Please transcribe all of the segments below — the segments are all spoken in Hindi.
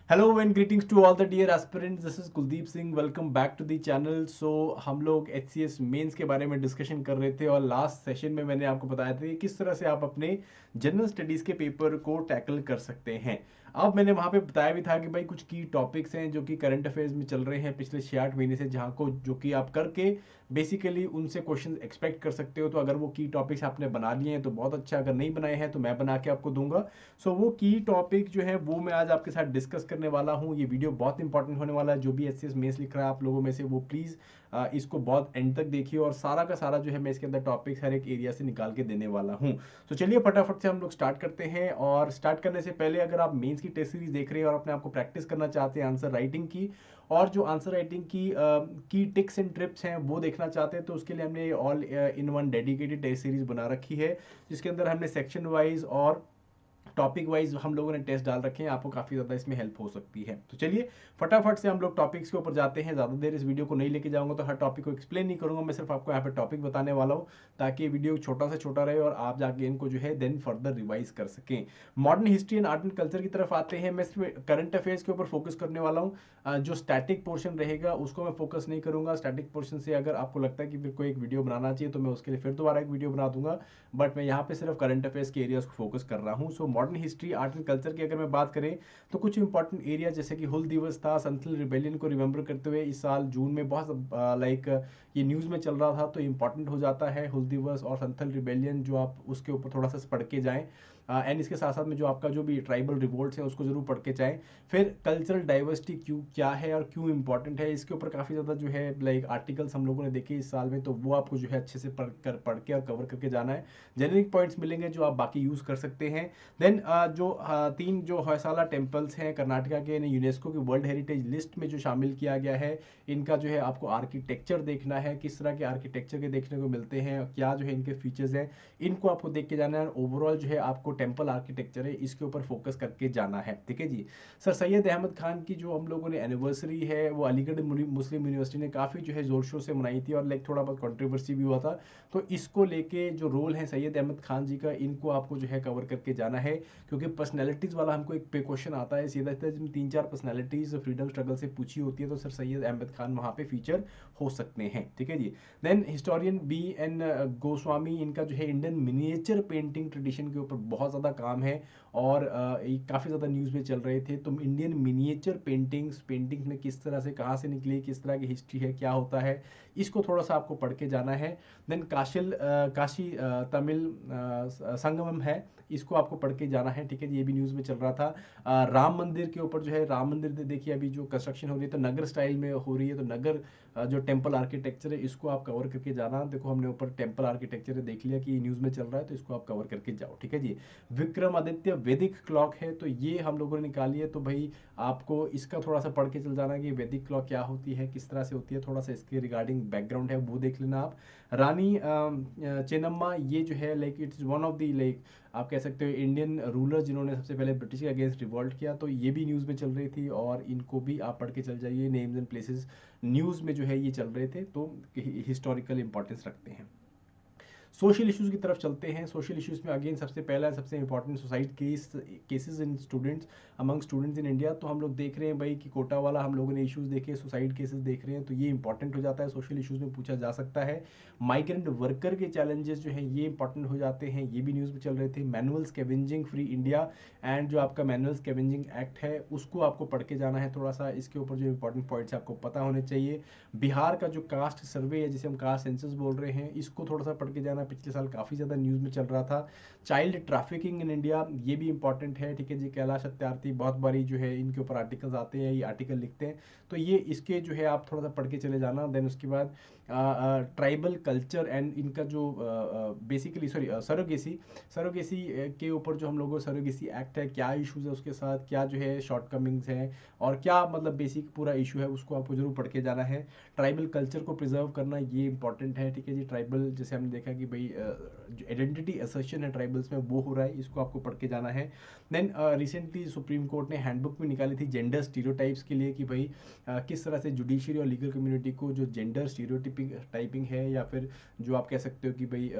Hello and greetings to all the dear aspirants, this is Kuldeep Singh. Welcome back to the channel. So हम लोग एचसीएस मेंस के बारे में डिस्कशन कर रहे थे और लास्ट सेशन में मैंने आपको बताया था कि किस तरह से आप अपने जनरल स्टडीज़ के पेपर को टैकल कर सकते हैं। अब मैंने वहाँ पे बताया भी था कि भाई कुछ की टॉपिक्स हैं जो कि करंट अफेयर्स में चल रहे हैं पिछले 6-8 महीने से, जहाँ को जो कि आप करके बेसिकली उनसे क्वेश्चन एक्सपेक्ट कर सकते हो। तो अगर वो की टॉपिक्स आपने बना लिए हैं तो बहुत अच्छा, अगर नहीं बनाए हैं तो मैं बना के आपको दूंगा। सो वो की टॉपिक जो है वो मैं आज आपके साथ डिस्कस करने वाला हूँ। ये वीडियो बहुत इंपॉर्टेंट होने वाला है। जो भी एचसीएस मेंस लिख रहा है आप लोगों में से, वो प्लीज़ इसको बहुत एंड तक देखिए और सारा का सारा जो है मैं इसके अंदर टॉपिक्स हर एक एरिया से निकाल के देने वाला हूँ। तो चलिए फटाफट से हम लोग स्टार्ट करते हैं। और स्टार्ट करने से पहले, अगर आप मेंस की टेस्ट सीरीज देख रहे हैं और अपने आप को प्रैक्टिस करना चाहते हैं आंसर राइटिंग की, और जो आंसर राइटिंग की टिक्स एंड ट्रिप्स हैं वो देखना चाहते हैं, तो उसके लिए हमने all in one dedicated test series बना रखी है, जिसके अंदर हमने सेक्शन वाइज और टॉपिक वाइज हम लोगों ने टेस्ट डाल रखे हैं। आपको काफ़ी ज़्यादा इसमें हेल्प हो सकती है। तो चलिए फटाफट से हम लोग टॉपिक्स के ऊपर जाते हैं। ज़्यादा देर इस वीडियो को नहीं लेके जाऊंगा, तो हर टॉपिक को एक्सप्लेन नहीं करूंगा, मैं सिर्फ आपको यहाँ पे टॉपिक बताने वाला हूँ, ताकि ये वीडियो छोटा से छोटा रहे और आप जाके इनको जो है देन फर्दर रिवाइज कर सकें। Modern history and art and culture की तरफ आते हैं। मैं सिर्फ करंट अफेयर्स के ऊपर फोकस करने वाला हूँ। जो स्टैटिक पोर्शन रहेगा उसको मैं फोकस नहीं करूंगा। स्टैटिक पोर्शन से अगर आपको लगता है कि फिर कोई एक वीडियो बनाना चाहिए, तो मैं उसके लिए फिर दोबारा एक वीडियो बना दूंगा। बट मैं यहाँ पे सिर्फ करंट अफेयर्स के एरियाज को फोकस कर रहा हूँ। So modern history, art and culture की अगर मैं बात करें, तो कुछ इंपॉर्टेंट एरिया जैसे कि हुल दिवस था, संथल रिबेलियन को रिमेंबर करते हुए इस साल जून में बहुत लाइक ये न्यूज़ में चल रहा था, तो इंपॉर्टेंट हो जाता है हुल दिवस और संथल रिबेलियन, जो आप उसके ऊपर थोड़ा सा पढ़ के जाएं। एंड इसके साथ साथ में जो आपका जो भी ट्राइबल रिवोल्ट्स हैं उसको जरूर पढ़ के जाएं। फिर कल्चरल डाइवर्सिटी क्यों क्या है और क्यों इंपॉर्टेंट है, इसके ऊपर काफ़ी ज़्यादा जो है लाइक आर्टिकल्स हम लोगों ने देखे इस साल में, तो वो आपको जो है अच्छे से पढ़ के और कवर करके जाना है। जेनरिक पॉइंट्स मिलेंगे जो आप बाकी यूज़ कर सकते हैं। देन जो तीन जो हौसाला टेम्पल्स हैं कर्नाटका के, इन्हें यूनेस्को की वर्ल्ड हेरिटेज लिस्ट में जो शामिल किया गया है, इनका जो है आपको आर्किटेक्चर देखना है, किस तरह के आर्किटेक्चर के देखने को मिलते हैं, क्या जो है इनके फीचर्स हैं, इनको आपको देख के जाना है। ओवरऑल जो है आपको टेम्पल आर्किटेक्चर है इसके ऊपर फोकस करके जाना है। ठीक है जी। सर सैयद अहमद खान की जो हम लोगों ने एनिवर्सरी है, वो अलीगढ़ मुस्लिम यूनिवर्सिटी ने काफ़ी जो है ज़ोर शोर से मनाई थी और लाइक थोड़ा बहुत कंट्रोवर्सी भी हुआ था। तो इसको लेके जो रोल है सैयद अहमद खान जी का, इनको आपको जो है कवर करके जाना है, क्योंकि पर्सनैलिटीज़ वाला हमको एक पे क्वेश्चन आता है सीधा सीधा, जिसमें 3-4 पर्सनैलिटीज़ फ्रीडम स्ट्रगल से पूछी होती है, तो सर सैयद अहमद खान वहाँ पे फीचर हो सकते हैं। ठीक है जी। Then historian B N Goswami, इनका जो है इंडियन मिनिएचर पेंटिंग ट्रेडिशन के ऊपर बहुत ज़्यादा काम है और काफ़ी ज़्यादा न्यूज़ में चल रहे थे। तो इंडियन मिनिएचर पेंटिंग्स में किस तरह से, कहाँ से निकली, किस तरह की हिस्ट्री है, क्या होता है, इसको थोड़ा सा आपको पढ़ के जाना है। देन काशी तमिल संगमम है, इसको आपको पढ़ के जाना है। ठीक है, ये भी न्यूज़ में चल रहा था। राम मंदिर के ऊपर जो है, राम मंदिर देखिए अभी जो कंस्ट्रक्शन हो रही है तो नगर स्टाइल में हो रही है, तो नगर जो टेम्पल आर्किटेक्चर है इसको आप कवर करके जाना। देखो हमने ऊपर टेम्पल आर्किटेक्चर देख लिया कि न्यूज़ में चल रहा है, तो इसको आप कवर करके जाओ। ठीक है जी। विक्रमादित्य वैदिक क्लॉक है, तो ये हम लोगों ने निकाली है, तो भाई आपको इसका थोड़ा सा पढ़ के चल जाना कि वैदिक क्लॉक क्या होती है, किस तरह से होती है, थोड़ा सा इसके रिगार्डिंग बैकग्राउंड है वो देख लेना आप। रानी चेन्नम्मा, ये जो है like it's one of the like आप कह सकते हो इंडियन रूलर जिन्होंने सबसे पहले ब्रिटिश के अगेंस्ट रिवॉल्ट किया, तो ये भी न्यूज़ में चल रही थी और इनको भी आप पढ़ के चल जाइए। नेम्स एंड प्लेसेस न्यूज़ में जो है ये चल रहे थे, तो हिस्टोरिकल इंपॉर्टेंस रखते हैं। सोशल इश्यूज़ की तरफ चलते हैं। सोशल इश्यूज़ में अगेन सबसे पहला सबसे important suicide cases in students, among students in India. तो हम लोग देख रहे हैं भाई कि कोटा वाला हम लोगों ने इश्यूज़ देखे, सुसाइड केसेस देख रहे हैं, तो ये इंपॉर्टेंट हो जाता है, सोशल इश्यूज़ में पूछा जा सकता है। माइग्रेंट वर्कर के चैलेंजेस जो हैं ये इंपॉर्टेंट हो जाते हैं, ये भी न्यूज़ में चल रहे थे। Manual scavenging free India and जो आपका मैनुअल स्कैवेंजिंग एक्ट है उसको आपको पढ़ के जाना है थोड़ा सा, इसके ऊपर जो इंपॉर्टेंट पॉइंट्स आपको पता होने चाहिए। बिहार का जो कास्ट सर्वे है, जिसे हम कास्ट सेंसस बोल रहे हैं, इसको थोड़ा सा पढ़ के जाना, पिछले साल काफ़ी ज़्यादा न्यूज़ में चल रहा था। चाइल्ड ट्रैफिकिंग इन इंडिया, ये भी इंपॉर्टेंट है। ठीक है जी। कैलाश सत्यार्थी बहुत बारी जो है इनके ऊपर आर्टिकल्स आते हैं, ये आर्टिकल लिखते हैं, तो ये इसके जो है आप थोड़ा सा पढ़ के चले जाना। देन उसके बाद ट्राइबल कल्चर एंड इनका जो बेसिकली सॉरी सरोगेसी सरोगेसी के ऊपर जो हम लोगों सरोगेसी एक्ट है, क्या इशूज़ है उसके साथ, क्या जो है शॉर्टकमिंग्स हैं और क्या मतलब बेसिक पूरा इशू है, उसको आपको जरूर पढ़ के जाना है। ट्राइबल कल्चर को प्रिजर्व करना ये इंपॉर्टेंट है। ठीक है जी। ट्राइबल जैसे हमने देखा कि भाई जो आइडेंटिटी असर्शन है ट्राइबल्स में वो हो रहा है, इसको आपको पढ़ के जाना है। देन रिसेंटली सुप्रीम कोर्ट ने हैंडबुक भी निकाली थी जेंडर स्टीरियोटाइप्स के लिए कि भाई किस तरह से जुडिशरी और लीगल कम्युनिटी को जो जेंडर स्टीरियोटिपिंग टाइपिंग है, या फिर जो आप कह सकते हो कि भाई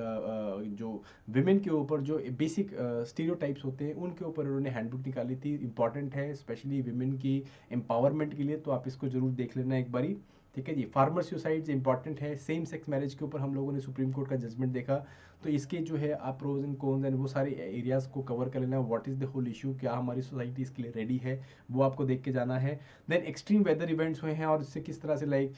जो विमेन के ऊपर जो बेसिक स्टीरियोटाइप्स होते हैं उनके ऊपर उन्होंने हैंडबुक निकाली थी। इंपॉर्टेंट है स्पेशली विमेन की एम्पावरमेंट के लिए, तो आप इसको जरूर देख लेना एक बारी, ठीक है जी। फार्मर सुसाइड्स इंपॉर्टेंट है। सेम सेक्स मैरिज के ऊपर हम लोगों ने सुप्रीम कोर्ट का जजमेंट देखा, तो इसके जो है आप प्रोज एंड कॉन्स एंड वो सारे एरियाज को कवर कर लेना। What is the whole issue, क्या हमारी सोसाइटी इसके लिए रेडी है, वो आपको देख के जाना है। देन एक्सट्रीम वेदर इवेंट्स हुए हैं और इससे किस तरह से like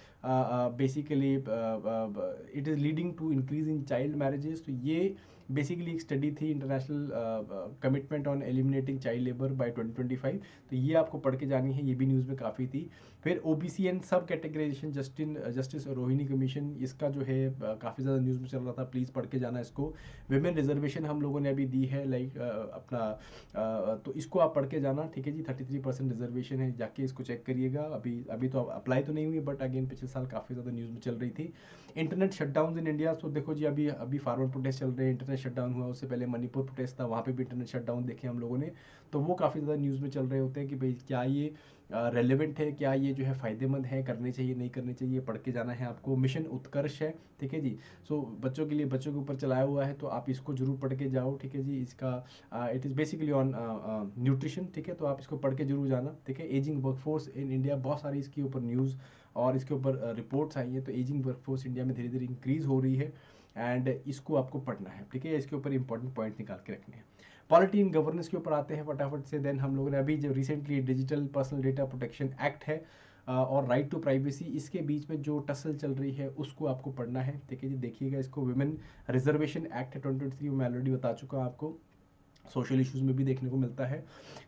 basically it is leading to increase in child marriages. तो ये बेसिकली एक स्टडी थी, international commitment on eliminating child labour by 2025, तो ये आपको पढ़ के जानी है, ये भी न्यूज़ में काफ़ी थी। फिर ओबीसी एंड सब कैटेगराइजेशन जस्टिस रोहिणी कमीशन, इसका जो है काफ़ी ज़्यादा न्यूज़ में चल रहा था, प्लीज़ पढ़ के जाना इसको। विमेन रिजर्वेशन हम लोगों ने अभी दी है लाइक अपना तो इसको आप पढ़ के जाना, ठीक है जी। 33% रिजर्वेशन है, जाके इसको चेक करिएगा। अभी अभी तो अप्लाई तो नहीं हुई, बट अगेन पिछले साल काफ़ी ज़्यादा न्यूज़ में चल रही थी। इंटरनेट शटडाउन इन इंडिया, तो देखो जी अभी अभी फार्मर प्रोटेस्ट चल रहे हैं, इंटरनेट शटडाउन हुआ, उससे पहले मणिपुर प्रोटेस्ट था, वहाँ पे भी इंटरनेट शटडाउन देखे हम लोगों ने, तो वो काफ़ी ज़्यादा न्यूज़ में चल रहे होते हैं कि भाई क्या ये रेलेवेंट है, क्या ये जो है फ़ायदेमंद है, करने चाहिए नहीं करने चाहिए, पढ़ के जाना है आपको। मिशन उत्कर्ष है, ठीक है जी। सो बच्चों के लिए, बच्चों के ऊपर चलाया हुआ है, तो आप इसको जरूर पढ़ के जाओ, ठीक है जी। इसका it is basically on nutrition, ठीक है, तो आप इसको पढ़ के जरूर जाना, ठीक है। एजिंग वर्कफोर्स इन इंडिया, बहुत सारी इसके ऊपर न्यूज़ और इसके ऊपर रिपोर्ट्स आई हैं। तो एजिंग वर्कफोर्स इंडिया में धीरे धीरे इंक्रीज़ हो रही है एंड इसको आपको पढ़ना है, ठीक है। इसके ऊपर इंपॉर्टेंट पॉइंट निकाल के रखने हैं। पॉलिटी इन गवर्नेंस के ऊपर आते हैं फटाफट से। देन हम लोगों ने अभी जो recently digital personal data protection act है और राइट टू प्राइवेसी, इसके बीच में जो टसल चल रही है उसको आपको पढ़ना है, ठीक है जी। देखिएगा इसको। वुमेन रिजर्वेशन एक्ट है 2023, मैं ऑलरेडी बता चुका आपको, सोशल इश्यूज में भी देखने को मिलता है।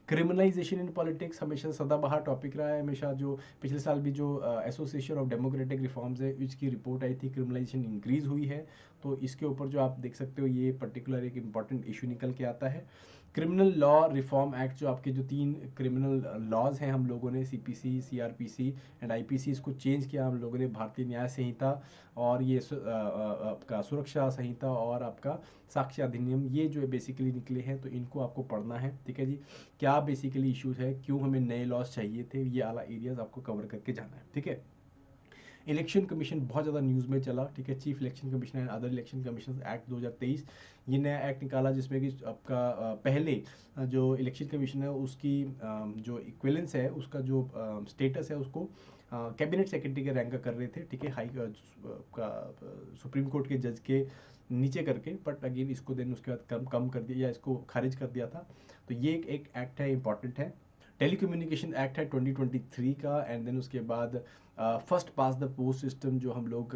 क्रिमिनलाइजेशन इन पॉलिटिक्स हमेशा सदाबहार टॉपिक रहा है हमेशा। जो पिछले साल भी जो एसोसिएशन ऑफ डेमोक्रेटिक रिफॉर्म्स है, इसकी रिपोर्ट आई थी, क्रिमिनलाइजेशन इंक्रीज हुई है, तो इसके ऊपर जो आप देख सकते हो ये पर्टिकुलर एक इंपॉर्टेंट इशू निकल के आता है। क्रिमिनल लॉ रिफॉर्म एक्ट, जो आपके जो 3 क्रिमिनल लॉज हैं हम लोगों ने, सीपीसी, सीआरपीसी एंड आईपीसी, इसको चेंज किया हम लोगों ने। भारतीय न्याय संहिता और ये आपका सुरक्षा संहिता और आपका साक्ष्य अधिनियम, ये जो है बेसिकली निकले हैं, तो इनको आपको पढ़ना है, ठीक है जी। क्या बेसिकली इश्यूज है, क्यों हमें नए लॉज चाहिए थे, ये आला एरियाज आपको कवर करके जाना है, ठीक है। इलेक्शन कमीशन बहुत ज़्यादा न्यूज़ में चला, ठीक है। Chief election commission and other election commission act 2023, ये नया एक्ट निकाला जिसमें कि आपका पहले जो इलेक्शन कमीशन है उसकी जो इक्विलेंस है, उसका जो स्टेटस है उसको कैबिनेट सेक्रेटरी के रैंक का कर रहे थे, ठीक है, हाई का सुप्रीम कोर्ट के जज के नीचे करके, बट अगेन इसको देन उसके बाद कम कर दिया या इसको खारिज कर दिया था। तो ये एक एक्ट है, इंपॉर्टेंट है। टेलीकम्युनिकेशन एक्ट है 2023 का, एंड देन उसके बाद first pass the post system जो हम लोग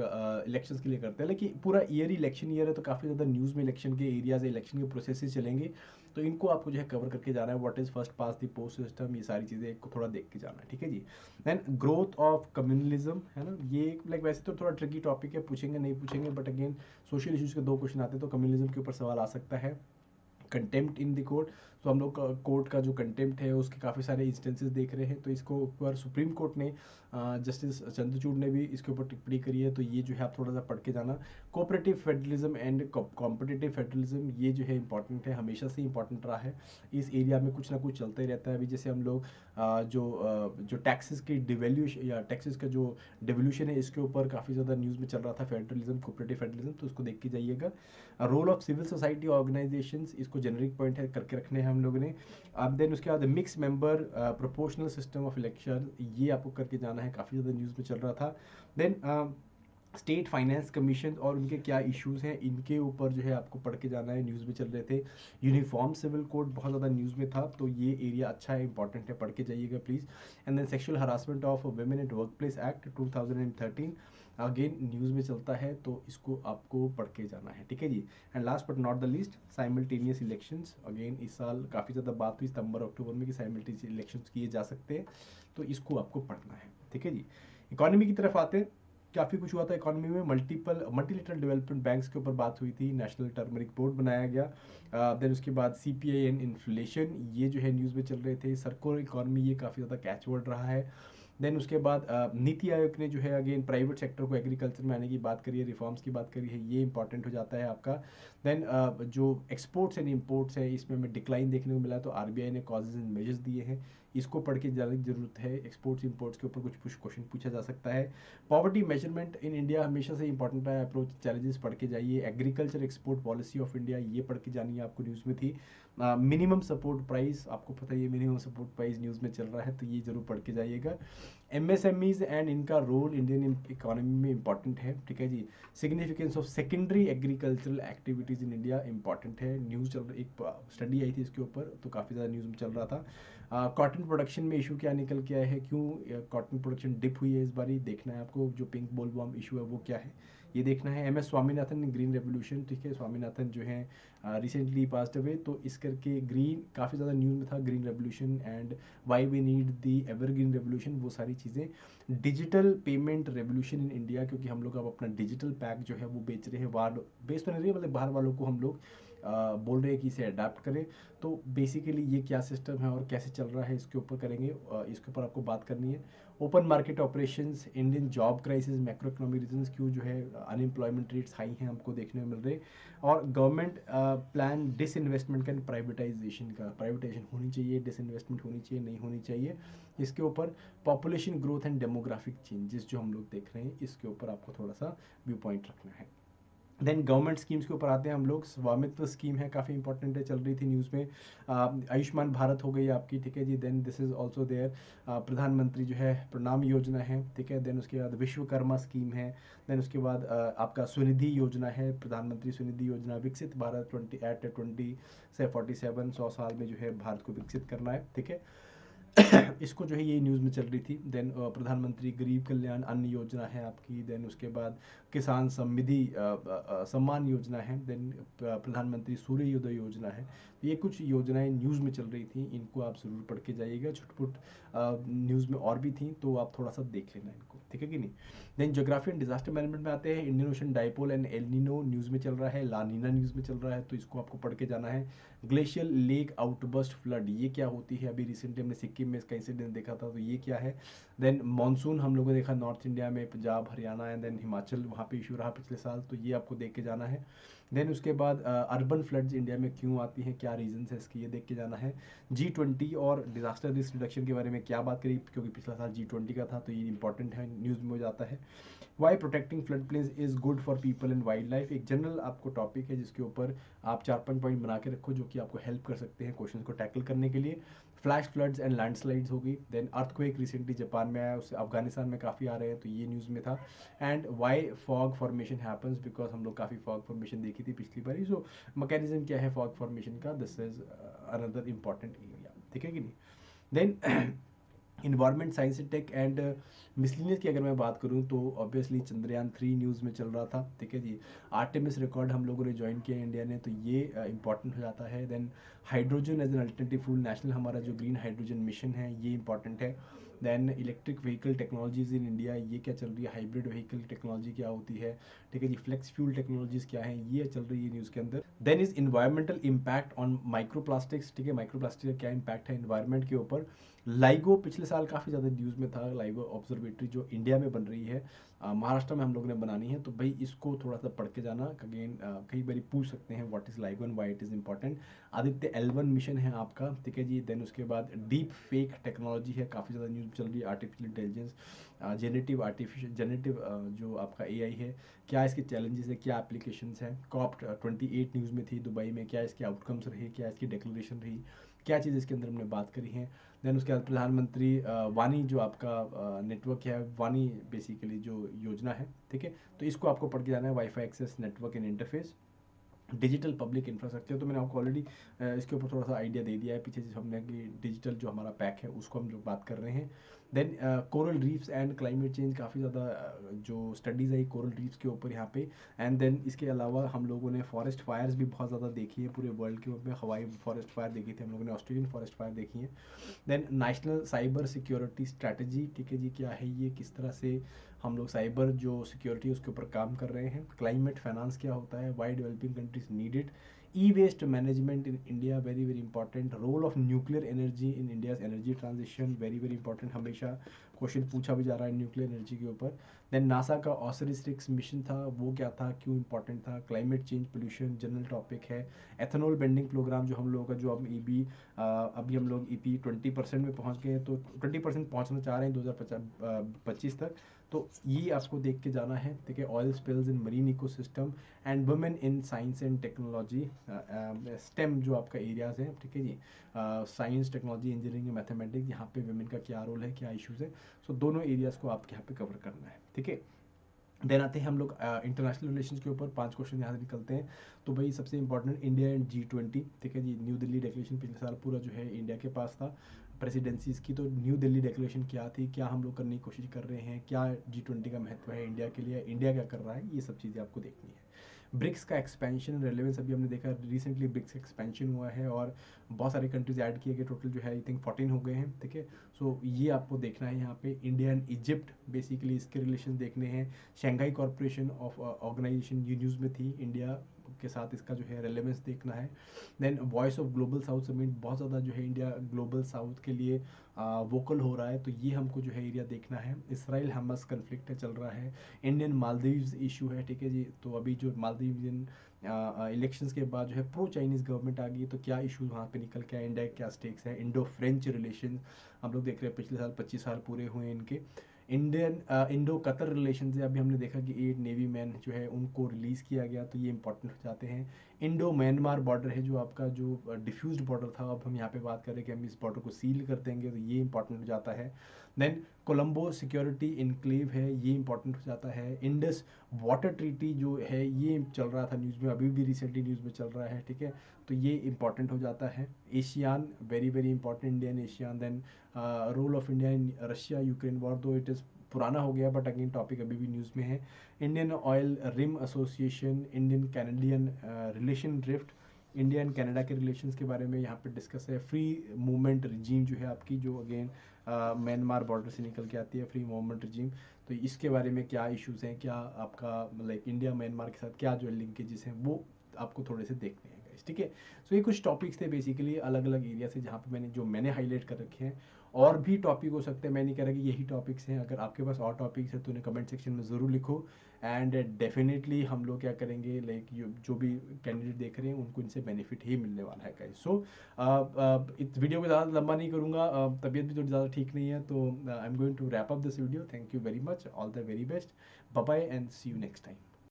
इलेक्शंस के लिए करते हैं, लेकिन पूरा ईयर ही इलेक्शन ईयर है, तो काफ़ी ज़्यादा न्यूज़ में इलेक्शन के एरियाज, इलेक्शन के प्रोसेसेस चलेंगे, तो इनको आपको जो है कवर करके जाना है। What is first pass the post system, ये सारी चीज़ें को थोड़ा देख के जाना है, ठीक है जी। देन ग्रोथ ऑफ कम्युनलिज्म है ना, ये लाइक वैसे तो थोड़ा ट्रिकी टॉपिक है, पूछेंगे नहीं पूछेंगे, बट अगेन सोशल इश्यूज़ के 2 क्वेश्चन आते हैं, तो कम्युनलिज्म के ऊपर सवाल आ सकता है। कंटेम्प्ट इन द कोर्ट, तो हम लोग कोर्ट का जो कंटेम्प्ट है उसके काफ़ी सारे इंस्टेंसेस देख रहे हैं, तो इसको ऊपर सुप्रीम कोर्ट ने जस्टिस चंद्रचूड़ ने भी इसके ऊपर टिप्पणी करी है, तो ये जो है आप थोड़ा सा पढ़ के जाना। Cooperative federalism and competitive federalism, ये जो है इंपॉर्टेंट है, हमेशा से इंपॉर्टेंट रहा है। इस एरिया में कुछ ना कुछ चलता ही रहता है। अभी जैसे हम लोग जो टैक्सेस की डिवेल्यूशन या टैक्सेस का जो डिवोल्यूशन है, इसके ऊपर काफ़ी ज़्यादा न्यूज़ में चल रहा था, फेडरलिज्म, कोऑपरेटिव फेडरलिज्म, तो उसको देख के जाइएगा। Role of civil society organisations, इसको जेनरिक पॉइंट है करके रखने हैं हम लोगों ने। अब देन उसके बाद mix member proportional system of election, ये आपको करके जाना है, काफ़ी ज़्यादा न्यूज़ में चल रहा था। देन स्टेट फाइनेंस कमीशन और उनके क्या इश्यूज़ हैं, इनके ऊपर जो है आपको पढ़ के जाना है, न्यूज़ में चल रहे थे। यूनिफॉर्म सिविल कोड बहुत ज़्यादा न्यूज़ में था, तो ये एरिया अच्छा है, इंपॉर्टेंट है, पढ़ के जाइएगा please. And then sexual harassment of women at work place act 2013, again news में चलता है, तो इसको आपको पढ़ के जाना है, ठीक है जी। And last but not the least, simultaneous elections, again इस साल काफ़ी ज़्यादा बात हुई सितंबर अक्टूबर में कि साइमल्टेनियस इलेक्शंस किए जा सकते हैं, तो इसको आपको पढ़ना है, ठीक है जी। इकोनॉमी की तरफ आते हैं, काफ़ी कुछ हुआ था इकोनॉमी में। मल्टीलेटरल डेवलपमेंट बैंक्स के ऊपर बात हुई थी, नेशनल टर्मरिक बोर्ड बनाया गया। देन उसके बाद सीपीआई एंड इन्फ्लेशन, ये जो है न्यूज़ में चल रहे थे। सर्कुलर इकोनॉमी, ये काफ़ी ज़्यादा कैच वर्ड रहा है। देन उसके बाद नीति आयोग ने जो है अगेन प्राइवेट सेक्टर को एग्रीकल्चर में आने की बात करी है, रिफॉर्म्स की बात करी है, ये इंपॉर्टेंट हो जाता है आपका। देन जो एक्सपोर्ट्स एंड इम्पोर्ट्स है इसमें हमें डिक्लाइन देखने को मिला, तो आरबीआई ने कॉजेज एंड मेजर्स दिए हैं, इसको पढ़ के जाने की जरूरत है। एक्सपोर्ट्स इंपोर्ट्स के ऊपर कुछ क्वेश्चन पूछा जा सकता है। पॉवर्टी मेजरमेंट इन इंडिया हमेशा से इंपॉर्टेंट है, अप्रोच चैलेंजेस पढ़ के जाइए। Agriculture export policy of India ये पढ़ के जानी है आपको, न्यूज़ में थी। मिनिमम सपोर्ट प्राइस आपको पता ही है, मिनिमम सपोर्ट प्राइस न्यूज़ में चल रहा है, तो ये जरूर पढ़ के जाइएगा। एमएसएमईज एंड इनका रोल इंडियन इकोनॉमी में इंपॉर्टेंट है, ठीक है जी। Significance of secondary agricultural activities in India important है, न्यूज़ चल रही, एक स्टडी आई थी इसके ऊपर, तो काफ़ी ज़्यादा न्यूज़ में चल रहा था। कॉटन प्रोडक्शन में इशू क्या निकल के आया है, क्यों कॉटन प्रोडक्शन डिप हुई है इस बारी, देखना है आपको। जो पिंक बोलवर्म इशू है वो क्या है, ये देखना है। एम एस स्वामीनाथन ने ग्रीन रेवोल्यूशन, ठीक है, स्वामीनाथन जो है रिसेंटली पास्ड अवे, तो इस करके ग्रीन काफ़ी ज़्यादा न्यूज़ में था, green revolution and why we need the evergreen revolution, वो सारी चीज़ें। Digital payment revolution in India, क्योंकि हम लोग अब अपना डिजिटल पैक जो है वो बेच रहे हैं, बाहर बेच तो नहीं रहे, मतलब बाहर वालों को हम लोग बोल रहे हैं कि इसे अडाप्ट करें। तो बेसिकली ये क्या सिस्टम है और कैसे चल रहा है, इसके ऊपर करेंगे, इसके ऊपर आपको बात करनी है। Open market operations, Indian job crisis, macro economic reasons, क्यों जो है अनएम्प्लॉयमेंट रेट्स हाई हैं हमको देखने को मिल रहे, और गवर्नमेंट प्लान डिसइन्वेस्टमेंट का एंड प्राइवेटाइजेशन का, प्राइवेटाइजेशन होनी चाहिए, डिसइन्वेस्टमेंट होनी चाहिए, नहीं होनी चाहिए, इसके ऊपर। Population growth and demographic changes जो हम लोग देख रहे हैं, इसके ऊपर आपको थोड़ा सा व्यू पॉइंट रखना है। देन गवर्नमेंट स्कीम्स के ऊपर आते हैं हम लोग। स्वामित्व स्कीम है, काफ़ी इंपॉर्टेंट है, चल रही थी न्यूज़ में। आयुष्मान भारत हो गई आपकी, ठीक है जी। Then this is also there, प्रधानमंत्री जो है प्रणाम योजना है, ठीक है। देन उसके बाद विश्वकर्मा स्कीम है। देन उसके बाद आपका स्वनिधि योजना है, प्रधानमंत्री स्वनिधि योजना, विकसित भारत 20 से 47, 100 साल में जो है भारत को विकसित करना है, ठीक है। इसको जो है ये न्यूज़ में चल रही थी। देन प्रधानमंत्री गरीब कल्याण अन्न योजना है आपकी। देन उसके बाद किसान समृद्धि सम्मान योजना है। देन प्रधानमंत्री सूर्योदय योजना है। तो ये कुछ योजनाएं न्यूज़ में चल रही थी, इनको आप ज़रूर पढ़ के जाइएगा। छुटपुट न्यूज़ में और भी थी, तो आप थोड़ा सा देख लेना इनको, ठीक है कि नहीं। Then geography and disaster management में आते हैं। Indian Ocean dipole and El Nino news में चल रहा है, ला नीना न्यूज़ में चल रहा है, तो इसको आपको पढ़ के जाना है। ग्लेशियल लेक आउटबर्स्ट फ्लड, ये क्या होती है, अभी रिसेंटली हमने सिक्किम में इसका इंसिडेंट देखा था, तो ये क्या है। देन मानसून हम लोगों ने देखा नॉर्थ इंडिया में, पंजाब हरियाणा एंड देन हिमाचल, वहाँ पे इशू रहा पिछले साल, तो ये आपको देख के जाना है। देन उसके बाद अर्बन फ्लड्स इंडिया में क्यों आती हैं, क्या रीजंस है इसकी, ये देख के जाना है। G20 और डिजास्टर रिस्क रिडक्शन के बारे में क्या बात करी, क्योंकि पिछला साल G20 का था, तो ये इंपॉर्टेंट है, न्यूज़ में हो जाता है। Why protecting flood plains is good for people and wildlife, एक जनरल आपको टॉपिक है जिसके ऊपर आप 4-5 पॉइंट बना के रखो, जो कि आपको हेल्प कर सकते हैं क्वेश्चन को टैकल करने के लिए। फ्लैश फ्लड्स एंड लैंडस्लाइड्स होगी। देन अर्थक्वेक रिसेंटली जापान में आया, उससे अफगानिस्तान में काफ़ी आ रहे हैं, तो ये न्यूज़ में था। And why fog formation happens, because हम लोग काफ़ी फॉग फॉर्मेशन देखी थी पिछली बार, सो मैकेनिज्म क्या है फॉग फॉर्मेशन का, this is another important area, ठीक है कि नहीं। Then environment science tech and miscellaneous की अगर मैं बात करूं, तो ऑब्वियसली चंद्रयान 3 न्यूज़ में चल रहा था, ठीक है जी। आर्टेमिस रिकॉर्ड हम लोगों ने ज्वाइन किया इंडिया ने, तो ये इंपॉर्टेंट हो जाता है। Then hydrogen as an alternative fuel, national हमारा जो ग्रीन हाइड्रोजन मिशन है, ये इंपॉर्टेंट है। Then electric vehicle technologies in India, ये क्या चल रही है, हाइब्रिड व्हीकल टेक्नोलॉजी क्या होती है, ठीक है जी। फ्लेक्स फ्यूल टेक्नोलॉजीज क्या है, ये चल रही है न्यूज़ के अंदर। Then is environmental impact on micro plastics, ठीक है, माइक्रो प्लास्टिक का क्या इम्पैक्ट है इन्वायरमेंट के ऊपर। लाइगो पिछले साल काफ़ी ज़्यादा न्यूज़ में था, लाइगो ऑब्जर्वेटरी जो इंडिया में बन रही है, महाराष्ट्र में हम लोगों ने बनानी है, तो भाई इसको थोड़ा सा पढ़ के जाना। अगेन कई बार पूछ सकते हैं what is LIGO and why it is important. Aditya L1 mission है आपका, ठीक है जी। देन उसके बाद डीप फेक टेक्नोलॉजी है, काफ़ी ज़्यादा न्यूज़ चल रही है। आर्टिफिशियल इंटेलिजेंस, जेनेटिव जो आपका AI है, क्या इसके चैलेंजेस है, क्या एप्लीकेशंस हैं। COP28 न्यूज़ में थी दुबई में, क्या इसके आउटकम्स रहे, क्या इसकी डिक्लेरेशन रही, क्या चीज़ इसके अंदर हमने बात करी है। देन उसके बाद प्रधानमंत्री वाणी जो आपका नेटवर्क है, वाणी बेसिकली जो योजना है, ठीक है, तो इसको आपको पढ़ के जाना है। WiFi access network and interface, digital public infrastructure, तो मैंने आपको ऑलरेडी इसके ऊपर थोड़ा सा आइडिया दे दिया है पीछे से हमने, कि डिजिटल जो हमारा पैक है उसको हम जो बात कर रहे हैं। Then coral reefs and climate change, काफ़ी ज़्यादा जो स्टडीज़ आई कोरल रीफ्स के ऊपर यहाँ पे। एंड देन इसके अलावा हम लोगों ने फॉरेस्ट फायर्स भी बहुत ज़्यादा देखी है पूरे वर्ल्ड के ऊपर, हवाई फॉरेस्ट फायर देखी थी हम लोगों ने, ऑस्ट्रेलियन फॉरेस्ट फायर देखी है। Then national cyber security strategy, ठीक है जी, क्या है ये, किस तरह से हम लोग साइबर जो सिक्योरिटी उसके ऊपर काम कर रहे हैं। क्लाइमेट फाइनेंस क्या होता है, why developing countries need it. E waste management in India very very important, role of nuclear energy in India's energy transition very very important, हमेशा क्वेश्चन पूछा भी जा रहा है न्यूक्लियर एनर्जी के ऊपर। देन नासा का ऑसिरिस रिक्स मिशन था, वो क्या था, क्यों इंपॉर्टेंट था, climate change pollution general topic है। एथेनॉल बेंडिंग प्रोग्राम जो हम लोगों का, जो अब अभी हम लोग EP 20% में पहुंच गए हैं, तो 20% पहुंचना चाह रहे हैं 2025 तक, तो ये आपको देख के जाना है, ठीक है। Oil spills in marine ecosystem and women in science and technology, stem जो आपका एरियाज हैं, ठीक है जी, साइंस टेक्नोलॉजी इंजीनियरिंग मैथमेटिक्स, यहाँ पे वुमेन का क्या रोल है, क्या इश्यूज है, सो दोनों एरियाज को आपके यहाँ पे कवर करना है, ठीक है। देन आते हैं हम लोग इंटरनेशनल रिलेशंस के ऊपर, 5 क्वेश्चन यहाँ से निकलते हैं। तो भाई सबसे इंपॉर्टेंट इंडिया एंड G20, ठीक है जी, न्यू दिल्ली डिक्लेरेशन पिछले साल पूरा जो है इंडिया के पास था प्रेसिडेंसीज की, तो न्यू दिल्ली डिक्लेरेशन क्या थी, क्या हम लोग करने की कोशिश कर रहे हैं, क्या G20 का महत्व है इंडिया के लिए, इंडिया क्या कर रहा है, ये सब चीज़ें आपको देखनी है। ब्रिक्स का एक्सपेंशन रेलेवेंस, अभी हमने देखा रिसेंटली ब्रिक्स एक्सपेंशन हुआ है और बहुत सारे कंट्रीज ऐड किए गए, टोटल जो है आई थिंक 14 हो गए हैं, ठीक है। सो ये आपको देखना है यहाँ पे, इंडिया एंड इजिप्ट बेसिकली इसके रिलेशन देखने हैं। शंघाई कॉरपोरेशन ऑफ ऑर्गेनाइजेशन ये न्यूज़ में थी, इंडिया के साथ इसका जो है रेलेवेंस देखना है। Then Voice of Global South summit, बहुत ज़्यादा जो है इंडिया ग्लोबल साउथ के लिए वोकल हो रहा है, तो ये हमको जो है एरिया देखना है। इसराइल हमास कन्फ्लिक्ट चल रहा है, इंडियन मालदीव्स इशू है, ठीक है जी, तो अभी जो मालदीवियन इलेक्शंस के बाद जो है प्रो चाइनीज़ गवर्नमेंट आ गई, तो क्या इशूज वहाँ पे निकल के आए, इंडिया क्या स्टेक्स है। इंडो फ्रेंच रिलेशन हम लोग देख रहे हैं, पिछले साल 25 साल पूरे हुए इनके। इंडो कतर रिलेशन से अभी हमने देखा कि 8 नेवी मैन जो है उनको रिलीज़ किया गया, तो ये इंपॉर्टेंट हो जाते हैं। इंडो म्यांमार बॉर्डर है जो आपका, जो डिफ्यूज बॉर्डर था, अब हम यहाँ पे बात करें कि हम इस बॉर्डर को सील कर देंगे, तो ये इंपॉर्टेंट हो जाता है। देन कोलंबो सिक्योरिटी इनक्लेव है, ये इंपॉर्टेंट हो जाता है। इंडस वाटर ट्रीटी जो है ये चल रहा था न्यूज़ में, अभी भी रिसेंटली न्यूज़ में चल रहा है, ठीक है, तो ये इंपॉर्टेंट हो जाता है। ASEAN very very important, Indian ASEAN. Then role of India in Russia Ukraine war, though it is पुराना हो गया बट अगेन टॉपिक अभी भी न्यूज़ में है। Indian oil rim association, Indian Canadian relation drift, India and Canada के रिलेशंस के बारे में यहाँ पे डिस्कस है। फ्री मूवमेंट रिजीम जो है आपकी, जो अगेन म्यांमार बॉर्डर से निकल के आती है, फ्री मूवमेंट रिजीम, तो इसके बारे में क्या इश्यूज़ हैं, क्या आपका लाइक इंडिया म्यांमार के साथ क्या जो लिंकेजेस हैं, वो आपको थोड़े से देखने हैं गाइस, ठीक है। सो ये कुछ टॉपिक्स थे बेसिकली अलग अलग एरिया से, जहाँ पे मैंने हाईलाइट कर रखे हैं। और भी टॉपिक हो सकते हैं, मैं नहीं कह रहा कि यही टॉपिक्स हैं, अगर आपके पास और टॉपिक्स हैं तो उन्हें कमेंट सेक्शन में ज़रूर लिखो। एंड डेफिनेटली हम लोग क्या करेंगे, लाइक जो भी कैंडिडेट देख रहे हैं उनको इनसे बेनिफिट ही मिलने वाला है गाइस। सो इस वीडियो को ज़्यादा लंबा नहीं करूँगा, तबीयत भी थोड़ी ज़्यादा ठीक नहीं है, तो I am going to wrap up this video. Thank you very much, all the very best, bye bye and see you next time.